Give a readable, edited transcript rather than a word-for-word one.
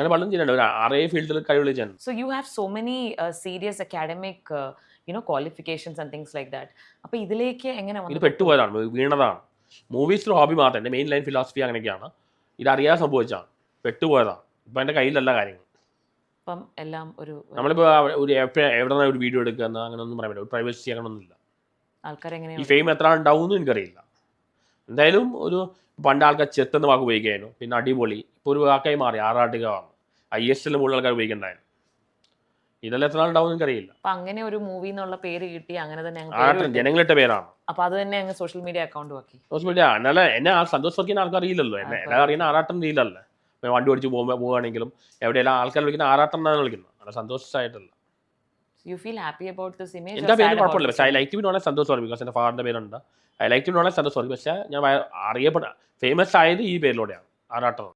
അങ്ങനെ പലതും ചെയ്യുന്നുണ്ട്. ഒരു 6 ഫീൽഡിൽ കഴിവുള്ള ചെയ്യുന്നുണ്ട്. So you have so many serious academic qualifications and things like that. അപ്പോൾ ഇതിലേക്ക് എങ്ങനെ ഇത് വന്നു? പെട്ടുപോയതാണ്, വീണതാണ്. മൂവീസ് ഒരു ഹോബി മാത്രം. എൻ്റെ മെയിൻ ലൈൻ ഫിലോസഫി അങ്ങനെയൊക്കെയാണ്. ഇതറിയാതെ സംഭവിച്ചതാണ്, പെട്ടുപോയതാണ്. ഇപ്പം എൻ്റെ കയ്യിലല്ല കാര്യങ്ങൾ. അപ്പം എല്ലാം ഒരു നമ്മളിപ്പോൾ ഒരു എവിടെ ഒരു വീഡിയോ എടുക്കുക എന്ന് അങ്ങനെ ഒന്നും പറയാൻ പറ്റില്ല. ഒരു പ്രൈവസി അങ്ങനെയൊന്നുമില്ല. ആൾക്കാരെങ്ങനെയാണ് ഈ ഫെയിം എത്ര ഉണ്ടാവും എന്ന് എനിക്കറിയില്ല. എന്തായാലും ഒരു പണ്ട് ആൾക്കാർ ചെത്തെന്ന് വാക്ക് ഉപയോഗിക്കായിരുന്നു, പിന്നെ അടിപൊളി, ഇപ്പോൾ ഒരു വാക്കായി മാറി, ആറാട്ടുകാണ്. ISL മുകളിൽ ആൾക്കാർ ഉപയോഗിക്കണ്ടായിരുന്നു. ഇതെല്ലാം എത്ര നാളുണ്ടാവും എന്ന് എനിക്കറിയില്ല. അപ്പം അങ്ങനെ ഒരു മൂവി എന്നുള്ള പേര് കിട്ടി, അങ്ങനെ തന്നെ ആറാട്ടൻ ജനങ്ങളിട്ട പേരാണ്. അപ്പോൾ അത് തന്നെ അങ്ങ് സോഷ്യൽ മീഡിയ അക്കൗണ്ടും ആക്കി. സോഷ്യൽ മീഡിയ എന്നാലും എന്നെ സന്തോഷ് വർക്കിന് ആൾക്കാർ അറിയില്ലല്ലോ. എന്നെ അറിയുന്ന ആറാട്ടൻ രീതിയിലല്ലേ. വണ്ടി ഓടിച്ച് പോവുകയാണെങ്കിലും എവിടെയെല്ലാം ആൾക്കാർ വിളിക്കുന്ന ആറാട്ടൻ എന്നാണ് വിളിക്കുന്നത്, അല്ല സന്തോഷമായിട്ടല്ല. You feel happy about this image? എൻ്റെ പേര് കുഴപ്പമില്ല, പക്ഷേ I like to knowledge Santhosh Varkey, because എൻ്റെ ഫാദറിൻ്റെ പേരുണ്ട്. I like to knowledge Santhosh Varkey. പക്ഷേ ഞാൻ അറിയപ്പെട്ട ഫേമസ് ആയത് ഈ പേരിലൂടെയാണ്, ആറാട്ടൻ.